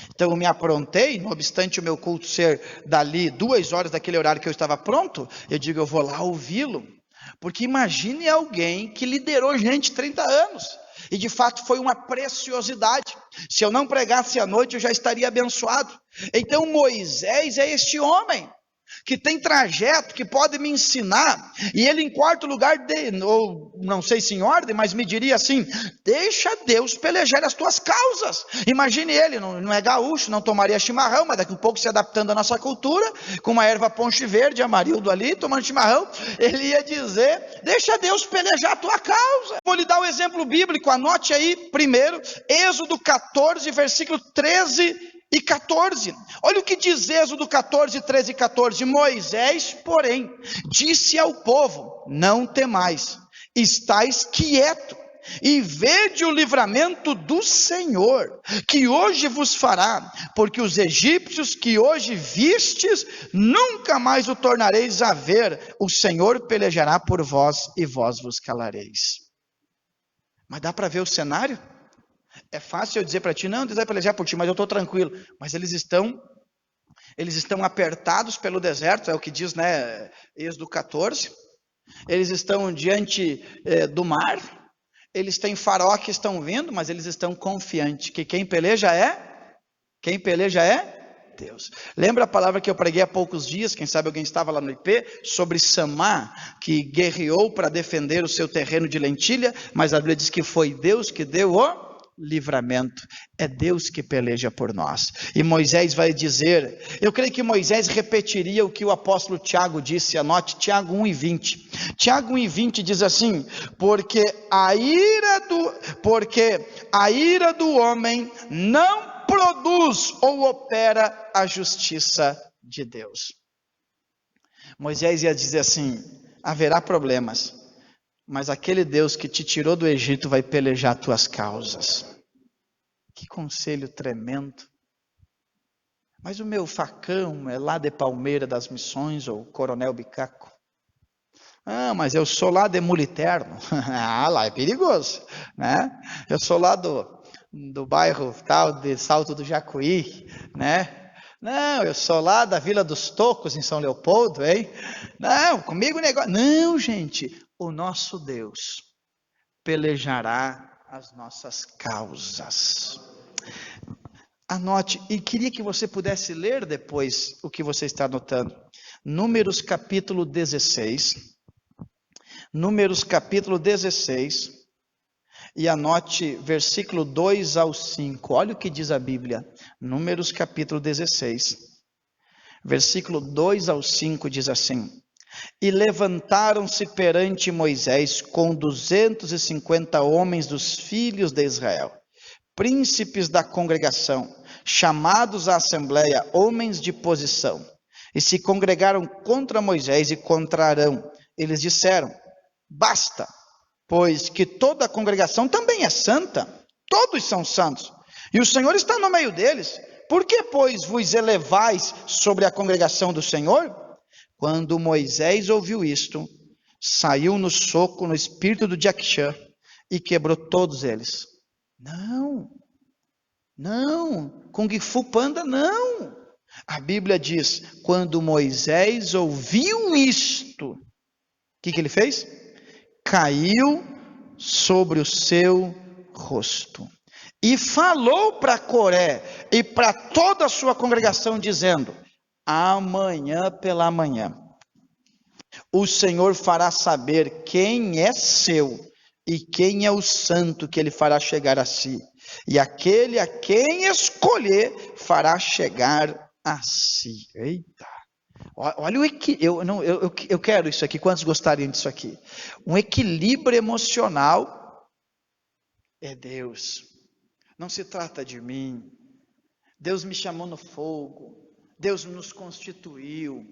Então eu me aprontei, não obstante o meu culto ser dali 2 horas daquele horário que eu estava pronto, eu digo, eu vou lá ouvi-lo. Porque imagine alguém que liderou gente 30 anos. E de fato foi uma preciosidade. Se eu não pregasse à noite, eu já estaria abençoado. Então Moisés é este homem que tem trajeto, que pode me ensinar, e ele em quarto lugar, ou não sei se em ordem, mas me diria assim, deixa Deus pelejar as tuas causas. Imagine ele, não é gaúcho, não tomaria chimarrão, mas daqui a pouco se adaptando à nossa cultura, com uma erva ponche verde, amarildo ali, tomando chimarrão, ele ia dizer, deixa Deus pelejar a tua causa. Vou lhe dar um exemplo bíblico, anote aí primeiro, Êxodo 14, versículo 13 e 14, olha o que diz Êxodo 14, 13 e 14, Moisés, porém, disse ao povo, não temais, estais quieto, e vede o livramento do Senhor, que hoje vos fará, porque os egípcios que hoje vistes, nunca mais o tornareis a ver, o Senhor pelejará por vós, e vós vos calareis. Mas dá para ver o cenário? É fácil eu dizer para ti, não, Deus vai pelejar por ti, mas eu estou tranquilo. Mas eles estão apertados pelo deserto, é o que diz, né, Êxodo 14. Eles estão diante do mar, eles têm faraó que estão vindo, mas eles estão confiantes que quem peleja é Deus. Lembra a palavra que eu preguei há poucos dias, quem sabe alguém estava lá no IP, sobre Samá, que guerreou para defender o seu terreno de lentilha, mas a Bíblia diz que foi Deus que deu o livramento, é Deus que peleja por nós. E Moisés vai dizer, eu creio que Moisés repetiria o que o apóstolo Tiago disse, anote Tiago 1:20. Tiago 1:20 diz assim, porque a ira do homem não produz ou opera a justiça de Deus. Moisés ia dizer assim, haverá problemas, mas aquele Deus que te tirou do Egito vai pelejar tuas causas. Que conselho tremendo. Mas o meu facão é lá de Palmeira das Missões, ou Coronel Bicaco. Ah, mas eu sou lá de Muliterno. Ah, lá é perigoso, né? Eu sou lá do bairro tal, de Salto do Jacuí, né? Não, eu sou lá da Vila dos Tocos, em São Leopoldo, hein? Não, comigo o negócio... Não, gente, o nosso Deus pelejará as nossas causas. Anote, e queria que você pudesse ler depois o que você está anotando. Números capítulo 16. Números capítulo 16. E anote versículo 2 ao 5. Olha o que diz a Bíblia. Números capítulo 16. Versículo 2 ao 5 diz assim: E levantaram-se perante Moisés com 250 homens dos filhos de Israel, príncipes da congregação, chamados à assembleia, homens de posição, e se congregaram contra Moisés e contra Arão. Eles disseram: basta, pois que toda a congregação também é santa, todos são santos, e o Senhor está no meio deles. Por que, pois, vos elevais sobre a congregação do Senhor? Quando Moisés ouviu isto, saiu no soco no espírito do Jaquixã e quebrou todos eles. Não, Kung Fu Panda não. A Bíblia diz, quando Moisés ouviu isto, o que ele fez? Caiu sobre o seu rosto e falou para Coré e para toda a sua congregação, dizendo: amanhã pela manhã o Senhor fará saber quem é seu e quem é o santo que ele fará chegar a si, e aquele a quem escolher fará chegar a si. Eita! Olha o equilíbrio. Eu quero isso aqui. Quantos gostariam disso aqui? Um equilíbrio emocional é Deus. Não se trata de mim. Deus me chamou no fogo. Deus nos constituiu.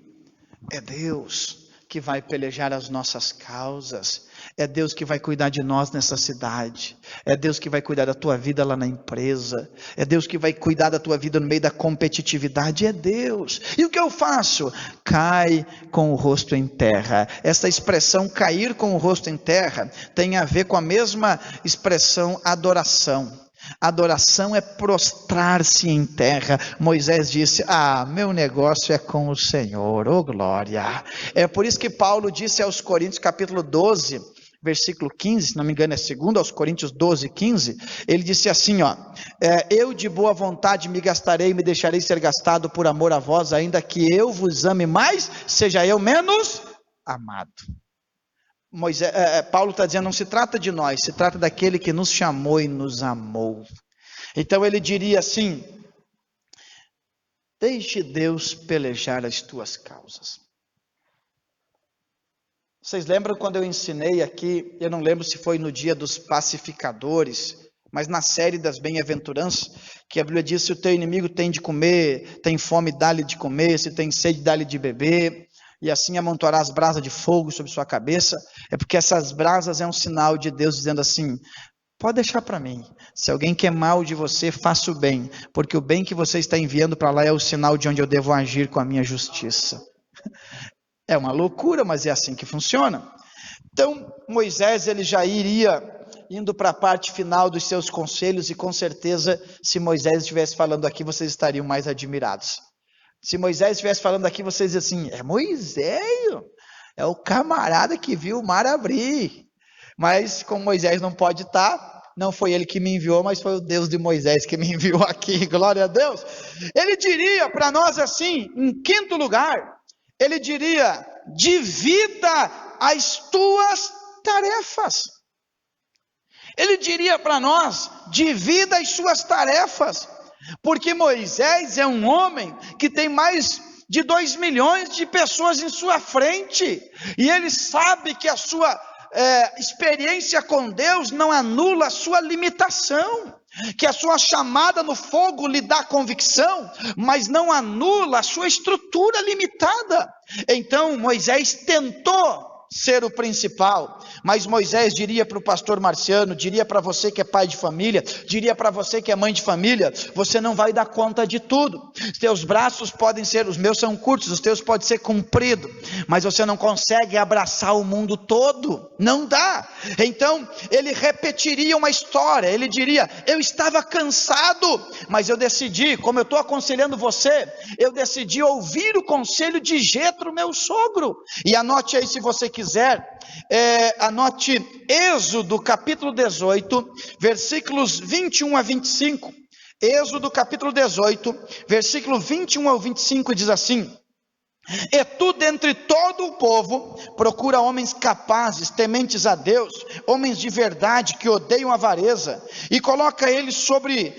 É Deus que vai pelejar as nossas causas. É Deus que vai cuidar de nós nessa cidade. É Deus que vai cuidar da tua vida lá na empresa. É Deus que vai cuidar da tua vida no meio da competitividade. É Deus. E o que eu faço? Cai com o rosto em terra. Essa expressão cair com o rosto em terra tem a ver com a mesma expressão adoração. Adoração é prostrar-se em terra. Moisés disse: meu negócio é com o Senhor, oh glória. É por isso que Paulo disse aos Coríntios, capítulo 12, versículo 15, se não me engano é 2 aos Coríntios 12, 15, ele disse assim, eu de boa vontade me gastarei e me deixarei ser gastado por amor a vós, ainda que eu vos ame mais, seja eu menos amado. Paulo está dizendo, não se trata de nós, se trata daquele que nos chamou e nos amou. Então ele diria assim: deixe Deus pelejar as tuas causas. Vocês lembram quando eu ensinei aqui, eu não lembro se foi no dia dos pacificadores, mas na série das bem-aventuranças, que a Bíblia diz: se o teu inimigo tem de comer, tem fome, dá-lhe de comer, se tem sede, dá-lhe de beber, e assim amontoarás brasas de fogo sobre sua cabeça. É porque essas brasas é um sinal de Deus dizendo assim: pode deixar para mim, se alguém quer mal de você, faça o bem, porque o bem que você está enviando para lá é o sinal de onde eu devo agir com a minha justiça. É uma loucura, mas é assim que funciona. Então Moisés, ele já iria indo para a parte final dos seus conselhos, e com certeza, se Moisés estivesse falando aqui, vocês estariam mais admirados. Se Moisés estivesse falando aqui, vocês diziam assim: é Moisés, é o camarada que viu o mar abrir. Mas como Moisés não pode estar, não foi ele que me enviou, mas foi o Deus de Moisés que me enviou aqui, glória a Deus. Ele diria para nós assim, em quinto lugar, ele diria: divida as tuas tarefas. Ele diria para nós: divida as suas tarefas. Porque Moisés é um homem que tem mais de 2 milhões de pessoas em sua frente, e ele sabe que a sua experiência com Deus não anula a sua limitação, que a sua chamada no fogo lhe dá convicção, mas não anula a sua estrutura limitada. Então Moisés tentou ser o principal, mas Moisés diria para o pastor Marciano, diria para você que é pai de família, diria para você que é mãe de família: você não vai dar conta de tudo. Teus braços podem ser, os meus são curtos, os teus podem ser compridos, mas você não consegue abraçar o mundo todo, não dá. Então ele repetiria uma história, ele diria: eu estava cansado, mas eu decidi, como eu estou aconselhando você, eu decidi ouvir o conselho de Jetro, meu sogro. E anote aí, se você quiser, anote Êxodo capítulo 18, versículos 21 a 25. Êxodo capítulo 18, versículo 21 ao 25 diz assim: e tu dentre todo o povo procura homens capazes, tementes a Deus, homens de verdade, que odeiam a avareza, e coloca eles sobre,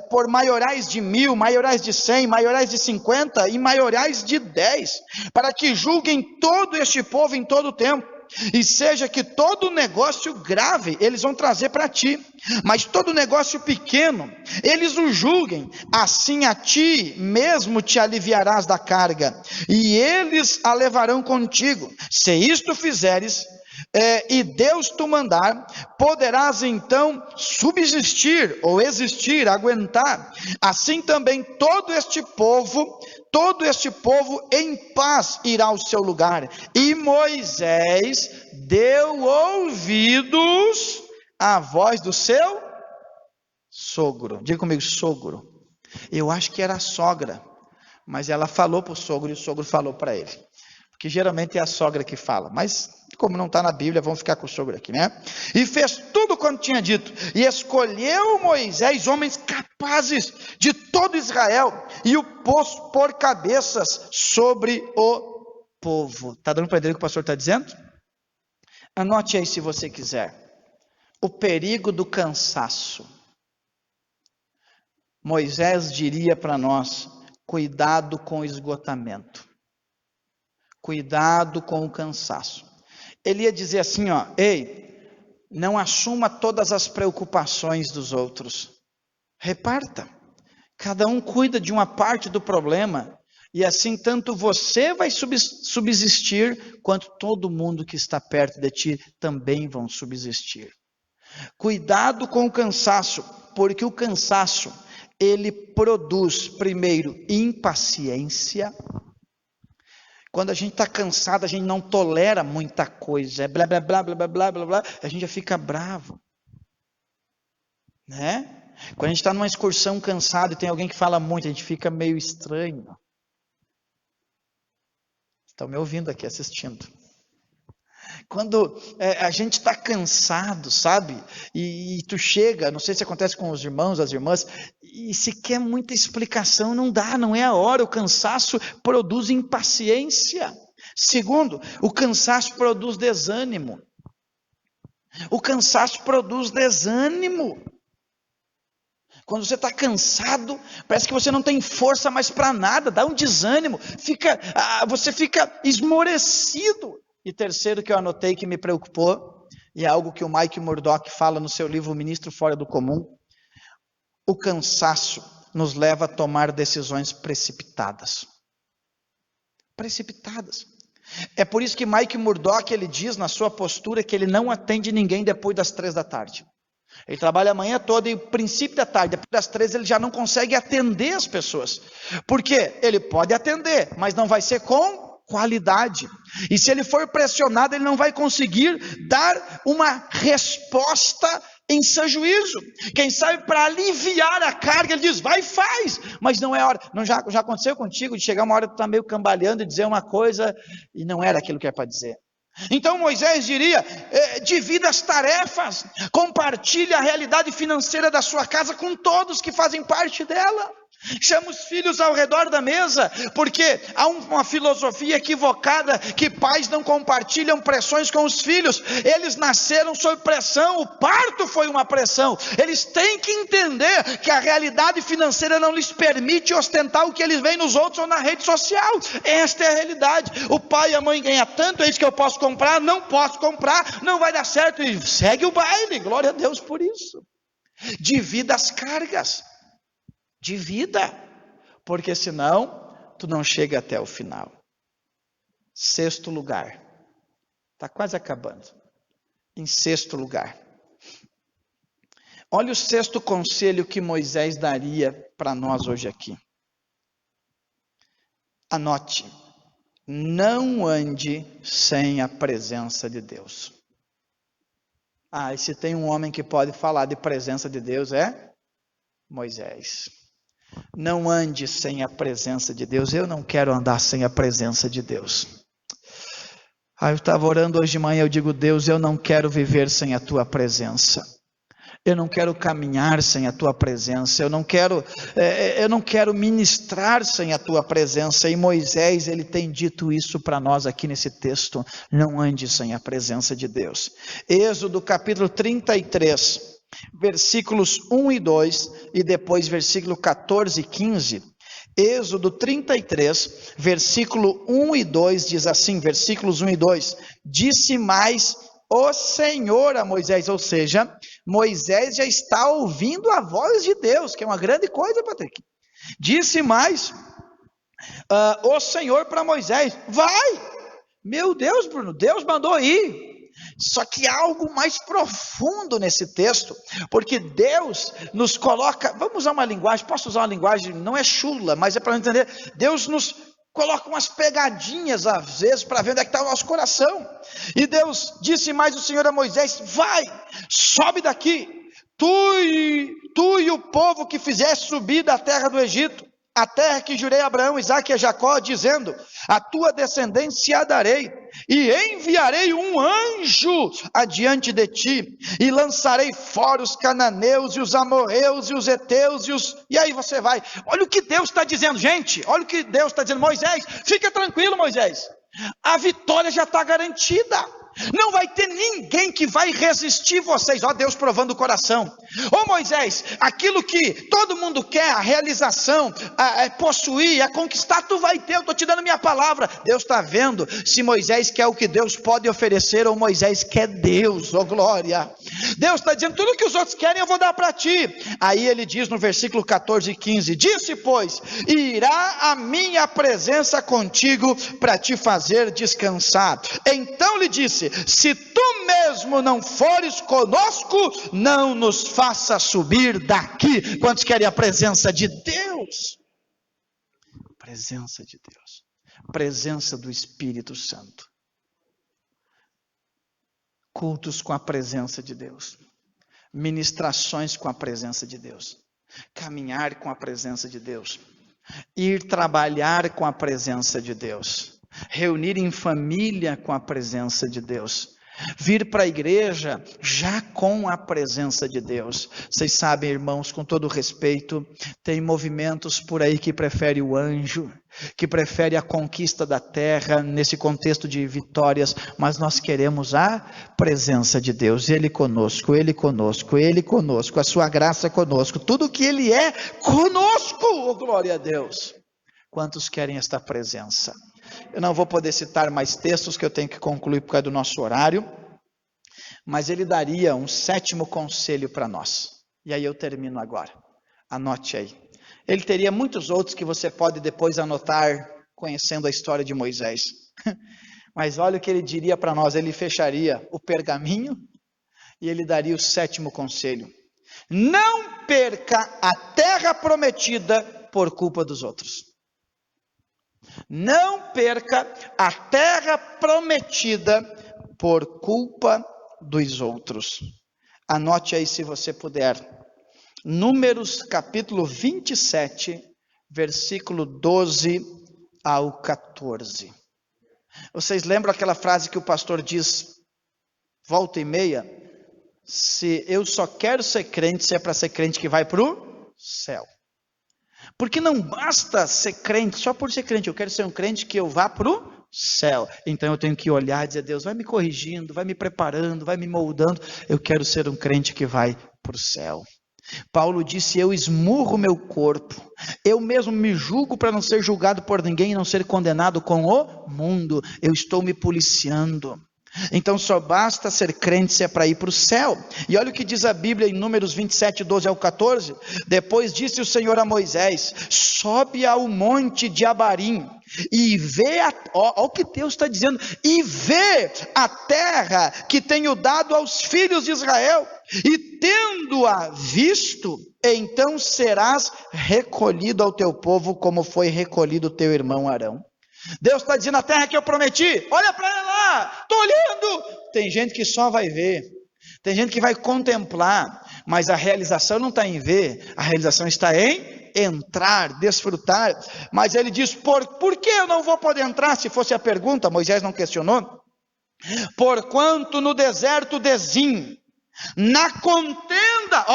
por maiorais de 1000, maiorais de 100, maiorais de 50 e maiorais de 10, para que julguem todo este povo em todo o tempo. E seja que todo negócio grave eles vão trazer para ti, mas todo negócio pequeno eles o julguem. Assim a ti mesmo te aliviarás da carga, e eles a levarão contigo. Se isto fizeres, e Deus tu mandar, poderás então subsistir, ou existir, aguentar. Assim também todo este povo em paz irá ao seu lugar. E Moisés deu ouvidos à voz do seu sogro. Diga comigo, sogro. Eu acho que era a sogra, mas ela falou para o sogro e o sogro falou para ele. Porque geralmente é a sogra que fala, mas como não está na Bíblia, vamos ficar com o sogro aqui, né? E fez tudo quanto tinha dito, e escolheu Moisés homens capazes de todo Israel, e o pôs por cabeças sobre o povo. Está dando para entender o que o pastor está dizendo? Anote aí se você quiser. O perigo do cansaço. Moisés diria para nós: cuidado com o esgotamento. Cuidado com o cansaço. Ele ia dizer assim, ó: ei, não assuma todas as preocupações dos outros. Reparta. Cada um cuida de uma parte do problema, e assim tanto você vai subsistir, quanto todo mundo que está perto de ti também vão subsistir. Cuidado com o cansaço, porque o cansaço, ele produz, primeiro, impaciência. Quando a gente está cansado, a gente não tolera muita coisa, blá, blá, blá, blá, blá, blá, blá, a gente já fica bravo, né? Quando a gente está numa excursão cansado e tem alguém que fala muito, a gente fica meio estranho. Estão me ouvindo aqui, assistindo. Quando a gente está cansado, sabe? E tu chega, não sei se acontece com os irmãos, as irmãs, e se quer muita explicação, não dá, não é a hora. O cansaço produz impaciência. Segundo, o cansaço produz desânimo. O cansaço produz desânimo. Quando você está cansado, parece que você não tem força mais para nada, dá um desânimo, você fica esmorecido. E terceiro que eu anotei que me preocupou, e é algo que o Mike Murdock fala no seu livro O Ministro Fora do Comum: o cansaço nos leva a tomar decisões precipitadas. Precipitadas. É por isso que Mike Murdock, ele diz na sua postura que ele não atende ninguém depois das 3 da tarde. Ele trabalha a manhã toda e o princípio da tarde, depois das 3 ele já não consegue atender as pessoas. Por quê? Ele pode atender, mas não vai ser com qualidade. E se ele for pressionado, ele não vai conseguir dar uma resposta em seu juízo. Quem sabe para aliviar a carga, ele diz: vai e faz, mas não é hora. Não, já aconteceu contigo de chegar uma hora que tu está meio cambaleando e dizer uma coisa e não era aquilo que é para dizer? Então Moisés diria: divida as tarefas, compartilhe a realidade financeira da sua casa com todos que fazem parte dela. Chama os filhos ao redor da mesa, porque há uma filosofia equivocada que pais não compartilham pressões com os filhos. Eles nasceram sob pressão, o parto foi uma pressão. Eles têm que entender que a realidade financeira não lhes permite ostentar o que eles veem nos outros ou na rede social. Esta é a realidade. O pai e a mãe ganham tanto, é isso que eu posso comprar, não posso comprar, não vai dar certo, e segue o baile. Glória a Deus por isso. Divida as cargas. Divida, porque senão tu não chega até o final. Sexto lugar, Está quase acabando. Em sexto lugar. Olha o sexto conselho que Moisés daria para nós hoje aqui. Anote. Não ande sem a presença de Deus. E se tem um homem que pode falar de presença de Deus é Moisés. Não ande sem a presença de Deus. Eu não quero andar sem a presença de Deus. Eu estava orando hoje de manhã, eu digo, Deus, eu não quero viver sem a tua presença. Eu não quero caminhar sem a tua presença, eu não quero ministrar sem a tua presença. E Moisés, ele tem dito isso para nós aqui nesse texto, não ande sem a presença de Deus. Êxodo capítulo 33, versículos 1 e 2, e depois versículo 14 e 15. Êxodo 33, versículo 1 e 2, diz assim, versículos 1 e 2, disse mais o Senhor a Moisés, ou seja, Moisés já está ouvindo a voz de Deus, que é uma grande coisa, Patrick. Disse mais o Senhor para Moisés, vai, meu Deus, Bruno, Deus mandou ir. Só que há algo mais profundo nesse texto, porque Deus nos coloca, vamos usar uma linguagem, posso usar uma linguagem, não é chula, mas é para entender, Deus nos coloca umas pegadinhas às vezes para ver onde é que está o nosso coração. E Deus disse mais o Senhor a Moisés, vai, sobe daqui, tu e o povo que fizeste subir da terra do Egito, a terra que jurei a Abraão, Isaque e a Jacó, dizendo, a tua descendência a darei, e enviarei um anjo adiante de ti, e lançarei fora os cananeus, e os amorreus, e os heteus, e aí você vai, olha o que Deus está dizendo, gente, olha o que Deus está dizendo, Moisés, fica tranquilo Moisés, a vitória já está garantida, não vai ter ninguém que vai resistir vocês, Deus provando o coração, Moisés, aquilo que todo mundo quer, a realização, possuir, a conquistar, tu vai ter, eu estou te dando minha palavra, Deus está vendo, se Moisés quer o que Deus pode oferecer, ou Moisés quer Deus, glória, Deus está dizendo, tudo que os outros querem eu vou dar para ti, aí ele diz no versículo 14 e 15, disse pois, irá a minha presença contigo, para te fazer descansar, então lhe disse, se tu mesmo não fores conosco, não nos faça subir daqui. Quantos querem a presença de Deus? Presença de Deus, presença do Espírito Santo, cultos com a presença de Deus, ministrações com a presença de Deus, caminhar com a presença de Deus, ir trabalhar com a presença de Deus, reunir em família com a presença de Deus, vir para a igreja já com a presença de Deus. Vocês sabem, irmãos, com todo respeito, tem movimentos por aí que preferem o anjo, que preferem a conquista da terra, nesse contexto de vitórias, mas nós queremos a presença de Deus, Ele conosco, Ele conosco, Ele conosco, a sua graça conosco, tudo que Ele é conosco, glória a Deus. Quantos querem esta presença? Eu não vou poder citar mais textos, que eu tenho que concluir por causa do nosso horário, mas ele daria um sétimo conselho para nós, e aí eu termino agora, anote aí, ele teria muitos outros que você pode depois anotar, conhecendo a história de Moisés, mas olha o que ele diria para nós, ele fecharia o pergaminho, e ele daria o sétimo conselho, não perca a terra prometida por culpa dos outros. Não perca a terra prometida por culpa dos outros. Anote aí se você puder. Números capítulo 27, versículo 12 ao 14. Vocês lembram aquela frase que o pastor diz, volta e meia? Se eu só quero ser crente, se é para ser crente que vai para o céu. Porque não basta ser crente, só por ser crente, eu quero ser um crente que eu vá para o céu. Então eu tenho que olhar e dizer, Deus, vai me corrigindo, vai me preparando, vai me moldando. Eu quero ser um crente que vai para o céu. Paulo disse, eu esmurro meu corpo, eu mesmo me julgo para não ser julgado por ninguém e não ser condenado com o mundo. Eu estou me policiando. Então só basta ser crente se é para ir para o céu. E olha o que diz a Bíblia em Números 27, 12 ao 14. Depois disse o Senhor a Moisés: sobe ao monte de Abarim e vê, olha o que Deus está dizendo, e vê a terra que tenho dado aos filhos de Israel, e tendo-a visto, então serás recolhido ao teu povo, como foi recolhido o teu irmão Arão. Deus está dizendo: a terra que eu prometi, olha para ela lá, estou olhando. Tem gente que só vai ver, tem gente que vai contemplar, mas a realização não está em ver, a realização está em entrar, desfrutar. Mas ele diz: por que eu não vou poder entrar? Se fosse a pergunta, Moisés não questionou. Porquanto no deserto de Zim, na contenda,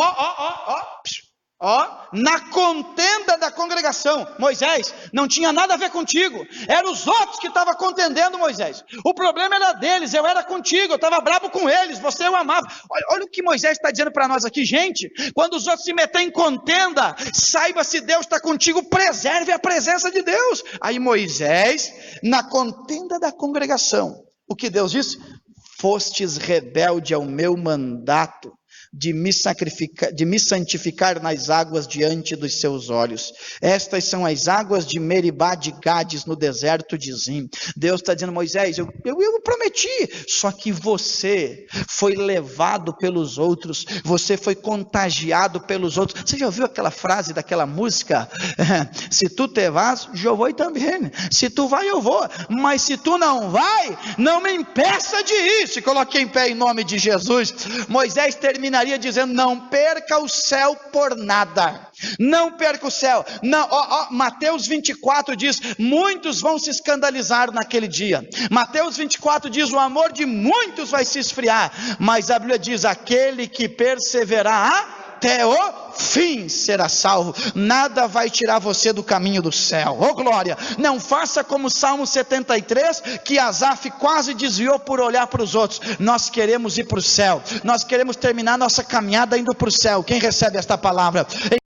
na contenda da congregação, Moisés, não tinha nada a ver contigo, eram os outros que estavam contendendo, Moisés, o problema era deles, eu era contigo, eu estava bravo com eles, você eu amava. Olha o que Moisés está dizendo para nós aqui, gente. Quando os outros se meterem em contenda, saiba, se Deus está contigo, preserve a presença de Deus. Aí Moisés, na contenda da congregação, o que Deus disse? Fostes rebelde ao meu mandato de me santificar nas águas diante dos seus olhos. Estas são as águas de Meribá de Gades, no deserto de Zim. Deus está dizendo: Moisés, eu prometi, só que você foi levado pelos outros, você foi contagiado pelos outros. Você já ouviu aquela frase daquela música? Se tu te vas, eu vou também. Se tu vai, eu vou. Mas se tu não vai, não me impeça de ir. Se coloque em pé em nome de Jesus. Moisés terminaria dizendo: não perca o céu por nada. Não perca o céu. Não, Mateus 24 diz: muitos vão se escandalizar naquele dia. Mateus 24 diz: o amor de muitos vai se esfriar. Mas a Bíblia diz: aquele que perseverar até o fim será salvo. Nada vai tirar você do caminho do céu. Oh glória! Não faça como o Salmo 73, que Asaf quase desviou por olhar para os outros. Nós queremos ir para o céu, nós queremos terminar nossa caminhada indo para o céu. Quem recebe esta palavra?